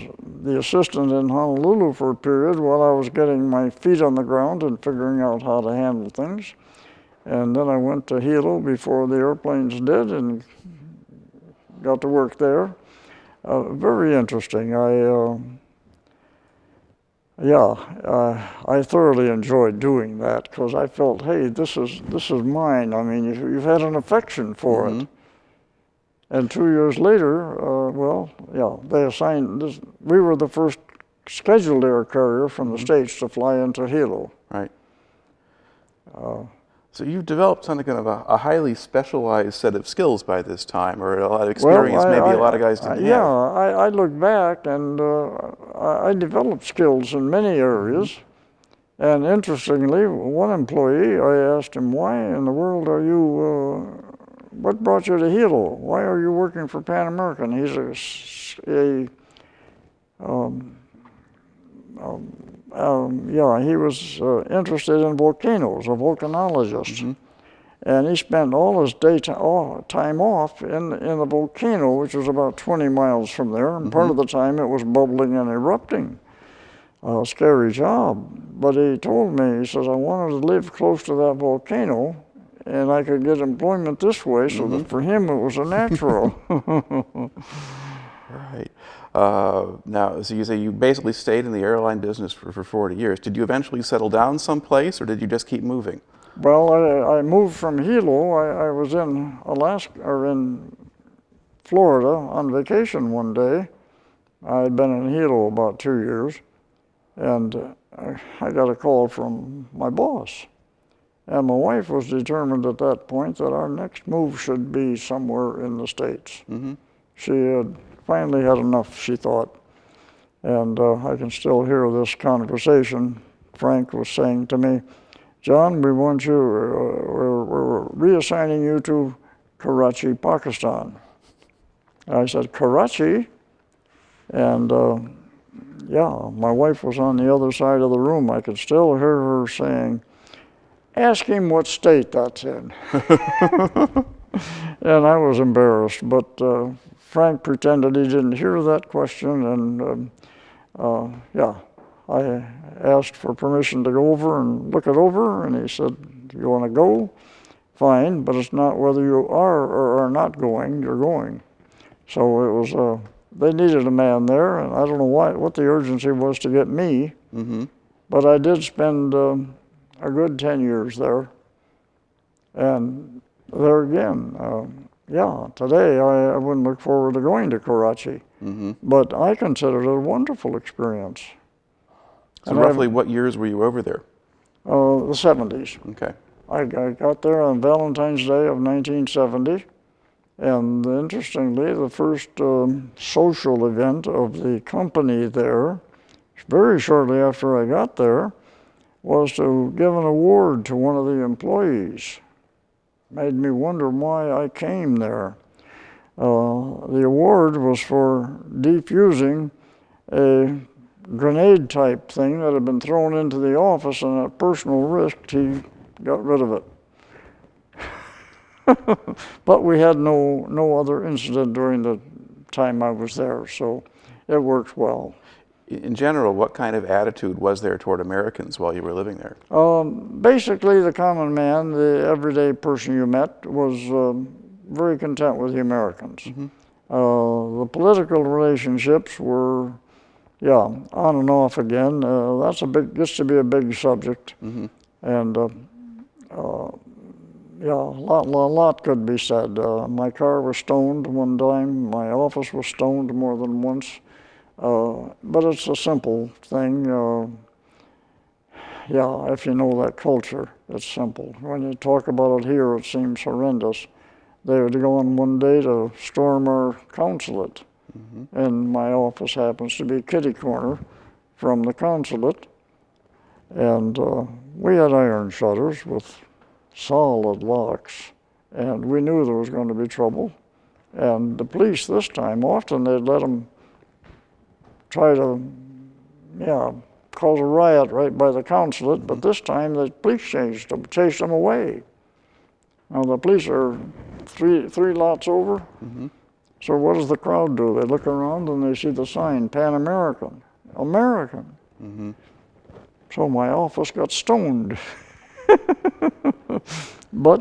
the assistant in Honolulu for a period while I was getting my feet on the ground and figuring out how to handle things. And then I went to Hilo before the airplanes did and got to work there. Very interesting. I thoroughly enjoyed doing that because I felt, hey, this is mine. I mean, you've had an affection for it. And 2 years later, they assigned this. We were the first scheduled air carrier from the States to fly into Hilo. Right. So you've developed something kind of a highly specialized set of skills by this time, or a lot of experience a lot of guys didn't have. Yeah, I look back and I developed skills in many areas. And interestingly, one employee, I asked him, why in the world are you, what brought you to Hilo? Why are you working for Pan American? He's he was interested in volcanoes, a volcanologist. And he spent all his time off in the volcano, which was about 20 miles from there. And part of the time it was bubbling and erupting. Scary job. But he told me, he says, I wanted to live close to that volcano and I could get employment this way, so that for him it was a natural. Right. Now, so you say you basically stayed in the airline business for 40 years. Did you eventually settle down someplace, or did you just keep moving? Well, I moved from Hilo. I was in Alaska, or in Florida on vacation one day. I had been in Hilo about 2 years, and I got a call from my boss. And my wife was determined at that point that our next move should be somewhere in the States. She had finally had enough, she thought. And I can still hear this conversation. Frank was saying to me, John, we want you, we're reassigning you to Karachi, Pakistan. I said, Karachi? And my wife was on the other side of the room. I could still hear her saying, ask him what state that's in. And I was embarrassed, but Frank pretended he didn't hear that question, and I asked for permission to go over and look it over, and he said, you want to go? Fine, but it's not whether you are or are not going, you're going. So it was, they needed a man there, and I don't know what the urgency was to get me, but I did spend a good 10 years there. And there again, today I wouldn't look forward to going to Karachi, but I considered it a wonderful experience. So roughly what years were you over there? The 70s. Okay. I got there on Valentine's Day of 1970, And interestingly, the first social event of the company there, very shortly after I got there, was to give an award to one of the employees. Made me wonder why I came there. The award was for defusing a grenade type thing that had been thrown into the office, and at personal risk he got rid of it. But we had no other incident during the time I was there, so it worked well. In general, what kind of attitude was there toward Americans while you were living there? Basically, the common man, the everyday person you met, was very content with the Americans. Mm-hmm. The political relationships were, yeah, on and off again. Gets to be a big subject. Mm-hmm. And yeah, a lot could be said. My car was stoned one time. My office was stoned more than once. But it's a simple thing. Yeah, if you know that culture, it's simple. When you talk about it here, it seems horrendous. They would go on one day to storm our consulate, mm-hmm. and my office happens to be kitty corner from the consulate. And we had iron shutters with solid locks, and we knew there was going to be trouble. And the police this time, often they'd let them try to, cause a riot right by the consulate, mm-hmm. but this time the police chased them away. Now the police are three lots over, mm-hmm. so what does the crowd do? They look around and they see the sign, Pan American, American. Mm-hmm. So my office got stoned. But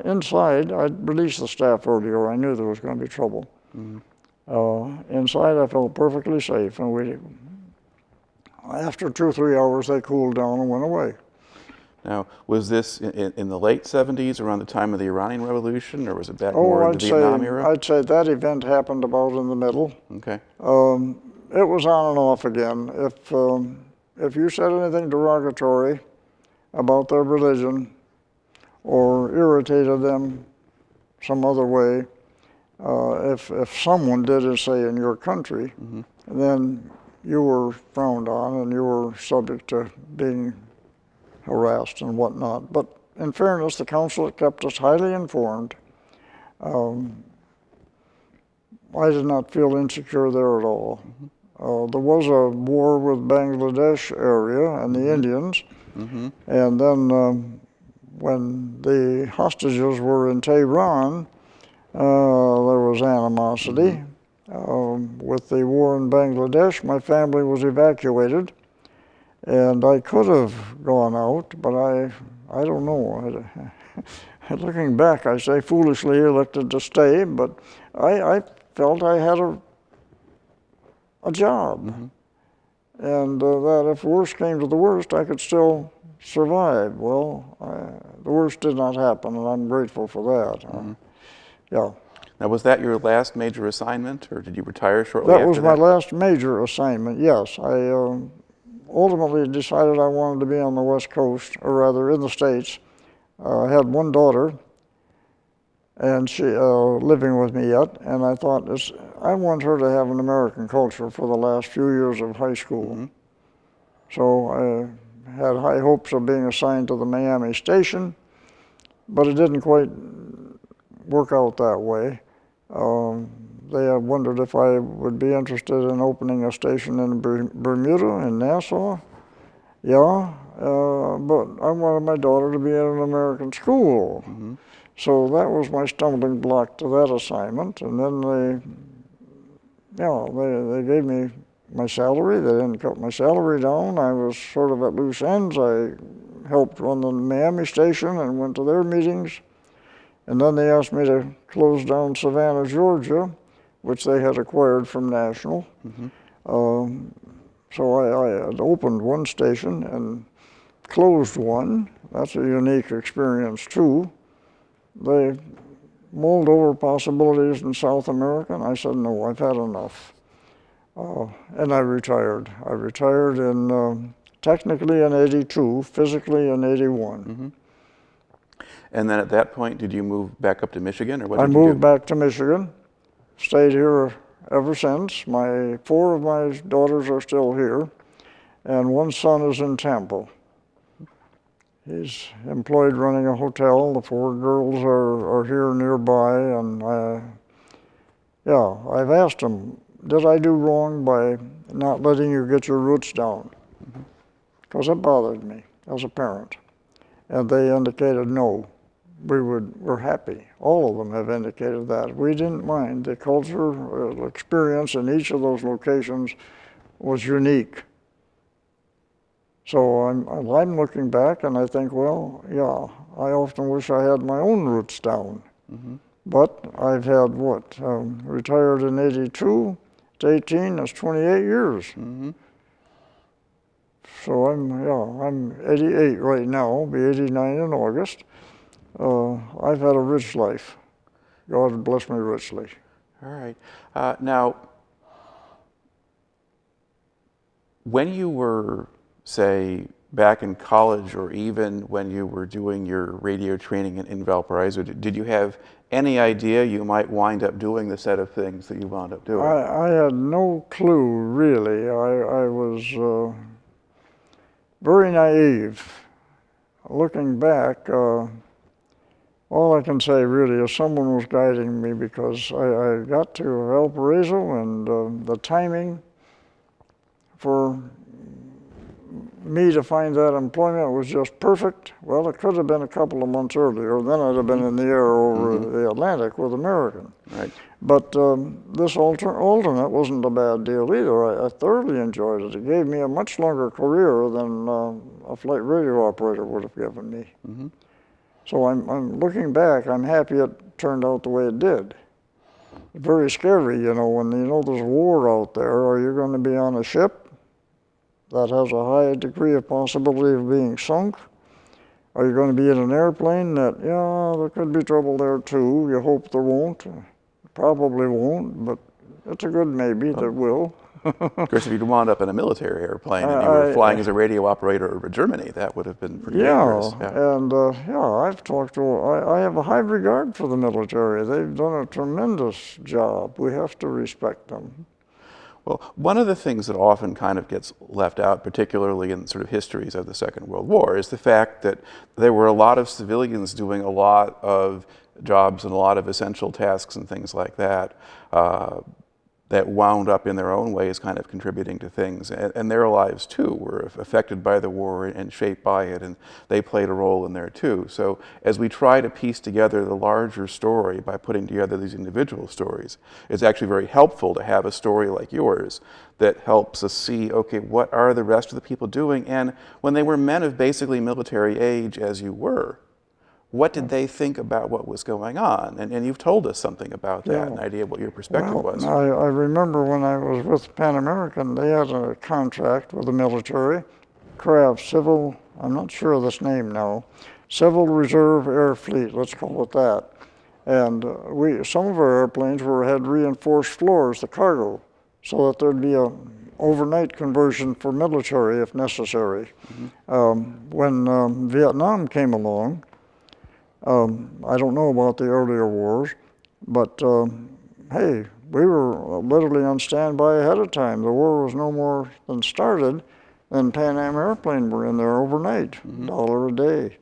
inside, I'd released the staff earlier. I knew there was going to be trouble. Mm-hmm. Inside, I felt perfectly safe, and after 2 or 3 hours, they cooled down and went away. Now, was this in the late 70s, around the time of the Iranian Revolution, or was it back more in the Vietnam era? I'd say that event happened about in the middle. Okay. It was on and off again. If you said anything derogatory about their religion or irritated them some other way, if someone did it, say, in your country, mm-hmm. then you were frowned on and you were subject to being harassed and whatnot. But in fairness, the consulate kept us highly informed. I did not feel insecure there at all. Mm-hmm. There was a war with Bangladesh area and the mm-hmm. Indians, mm-hmm. and then when the hostages were in Tehran, there was animosity. Mm-hmm. With the war in Bangladesh, my family was evacuated, and I could have gone out, but I don't know. Looking back, I say foolishly elected to stay, but I felt I had a job, mm-hmm. and that if worst came to the worst, I could still survive. Well, the worst did not happen, and I'm grateful for that. Mm-hmm. Yeah. Now, was that your last major assignment, or did you retire shortly after that? That was my last major assignment, yes. I ultimately decided I wanted to be on the West Coast, or rather in the States. I had one daughter, and she living with me yet, and I thought, I want her to have an American culture for the last few years of high school. Mm-hmm. So I had high hopes of being assigned to the Miami station, but it didn't quite work out that way. They had wondered if I would be interested in opening a station in Bermuda, in Nassau. Yeah, but I wanted my daughter to be in an American school. Mm-hmm. So that was my stumbling block to that assignment. And then they gave me my salary. They didn't cut my salary down. I was sort of at loose ends. I helped run the Miami station and went to their meetings. And then they asked me to close down Savannah, Georgia, which they had acquired from National. Mm-hmm. So I had opened one station and closed one. That's a unique experience too. They mulled over possibilities in South America, and I said, no, I've had enough. And I retired. I retired technically in '82, physically in '81. Mm-hmm. And then at that point, did you move back up to Michigan, or what I did you do? moved back to Michigan, stayed here ever since. Four of my daughters are still here, and one son is in Tampa. He's employed running a hotel. The four girls are here nearby, and yeah, I've asked them, did I do wrong by not letting you get your roots down? Because it bothered me as a parent. And they indicated no. We're happy. All of them have indicated that. We didn't mind. The culture, experience in each of those locations was unique. So I'm looking back and I think, well, yeah, I often wish I had my own roots down. But I've had what? Retired in '82 to '18, that's 28 years. So I'm 88 right now, I'll be 89 in August. I've had a rich life. God bless me richly. All right. Now, when you were, say, back in college, or even when you were doing your radio training in Valparaiso, did you have any idea you might wind up doing the set of things that you wound up doing? I had no clue, really. I was very naive. Looking back, all I can say really is someone was guiding me, because I got to Valparaiso, and the timing for me to find that employment was just perfect. Well, it could have been a couple of months earlier. Then I'd have been in the air over the Atlantic with American. Right. But this alternate wasn't a bad deal either. I thoroughly enjoyed it. It gave me a much longer career than a flight radio operator would have given me. So I'm looking back, I'm happy it turned out the way it did. Very scary, you know, when you know there's a war out there. Are you going to be on a ship that has a high degree of possibility of being sunk? Are you going to be in an airplane that, yeah, there could be trouble there too. You hope there won't. Probably won't, but it's a good maybe that will. Of course, if you'd wound up in a military airplane and you were flying as a radio operator over Germany, that would have been pretty dangerous. Yeah, and I've talked to, I have a high regard for the military. They've done a tremendous job. We have to respect them. Well, one of the things that often kind of gets left out, particularly in sort of histories of the Second World War, is the fact that there were a lot of civilians doing a lot of jobs and a lot of essential tasks and things like that, that wound up in their own ways kind of contributing to things. And their lives too were affected by the war and shaped by it, and they played a role in there too. So as we try to piece together the larger story by putting together these individual stories, it's actually very helpful to have a story like yours that helps us see, okay, what are the rest of the people doing? And when they were men of basically military age, as you were, what did they think about what was going on? And you've told us something about that, an idea of what your perspective was. I remember when I was with Pan American, they had a contract with the military, craft, civil, I'm not sure of this name now, Civil Reserve Air Fleet, let's call it that. And some of our airplanes had reinforced floors, the cargo, so that there'd be a overnight conversion for military if necessary. When Vietnam came along, I don't know about the earlier wars, but hey, we were literally on standby ahead of time. The war was no more than started, and Pan Am airplane were in there overnight, $1 a day.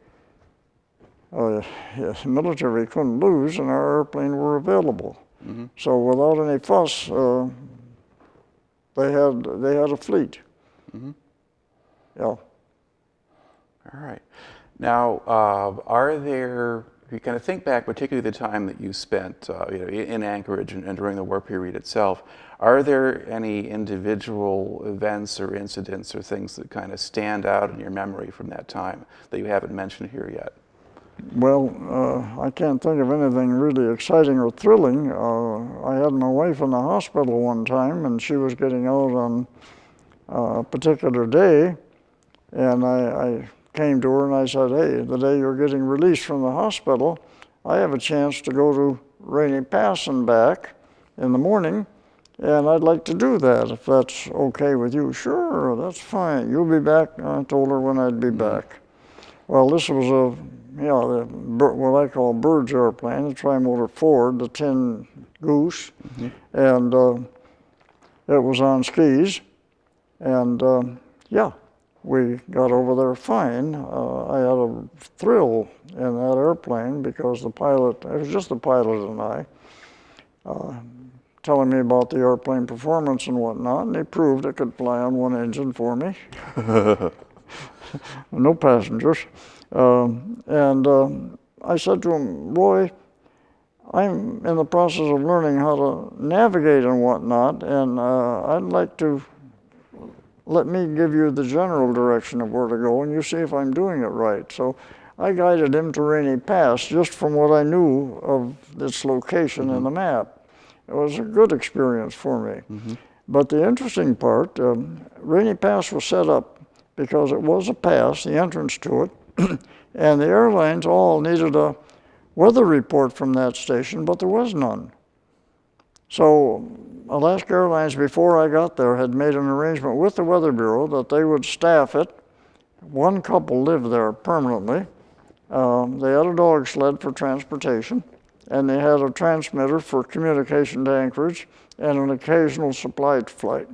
The military couldn't lose, and our airplane were available. So without any fuss, they had a fleet. Yeah. All right. Now, are there, if you kind of think back, particularly the time that you spent in Anchorage and during the war period itself, are there any individual events or incidents or things that kind of stand out in your memory from that time that you haven't mentioned here yet? Well, I can't think of anything really exciting or thrilling. I had my wife in the hospital one time, and she was getting out on a particular day, and I came to her and I said, hey, the day you're getting released from the hospital, I have a chance to go to Rainy Pass and back in the morning, and I'd like to do that if that's okay with you. Sure, that's fine. You'll be back. I told her when I'd be back. Well, this was what I call a bird's airplane, a tri-motor Ford, the Tin Goose, and it was on skis, and yeah, we got over there fine. I had a thrill in that airplane because it was just the pilot and I, telling me about the airplane performance and whatnot, and he proved it could fly on one engine for me. No passengers. I said to him, Roy, I'm in the process of learning how to navigate and whatnot, and I'd like to let me give you the general direction of where to go, and you see if I'm doing it right. So I guided him to Rainy Pass just from what I knew of its location in the map. It was a good experience for me. But the interesting part, Rainy Pass was set up because it was a pass, the entrance to it, and the airlines all needed a weather report from that station, but there was none. So Alaska Airlines, before I got there, had made an arrangement with the Weather Bureau that they would staff it. One couple lived there permanently. They had a dog sled for transportation, and they had a transmitter for communication to Anchorage and an occasional supply flight.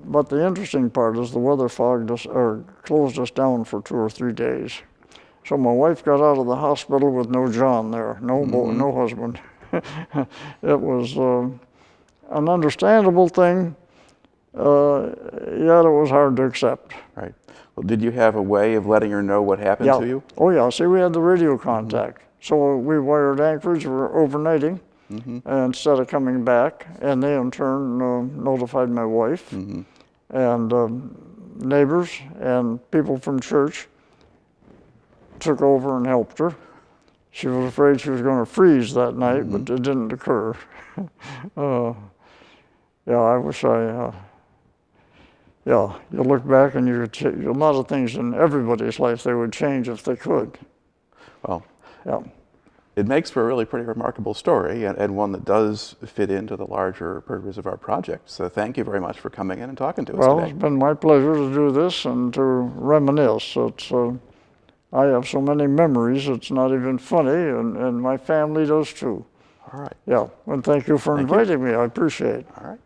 But the interesting part is the weather closed us down for 2 or 3 days. So my wife got out of the hospital with no John there, no husband. It was an understandable thing, yet it was hard to accept. Right. Well, did you have a way of letting her know what happened to you? Oh yeah, see, we had the radio contact. So we wired Anchorage, we were overnighting instead of coming back, and they in turn notified my wife and neighbors and people from church took over and helped her. She was afraid she was going to freeze that night, but it didn't occur. Yeah, I wish you look back and a lot of things in everybody's life they would change if they could. Well, yeah. It makes for a really pretty remarkable story and one that does fit into the larger purpose of our project. So thank you very much for coming in and talking to us today. Well, it's been my pleasure to do this and to reminisce. I have so many memories, it's not even funny, and my family does too. All right. Yeah, and thank you for inviting me. I appreciate it. All right.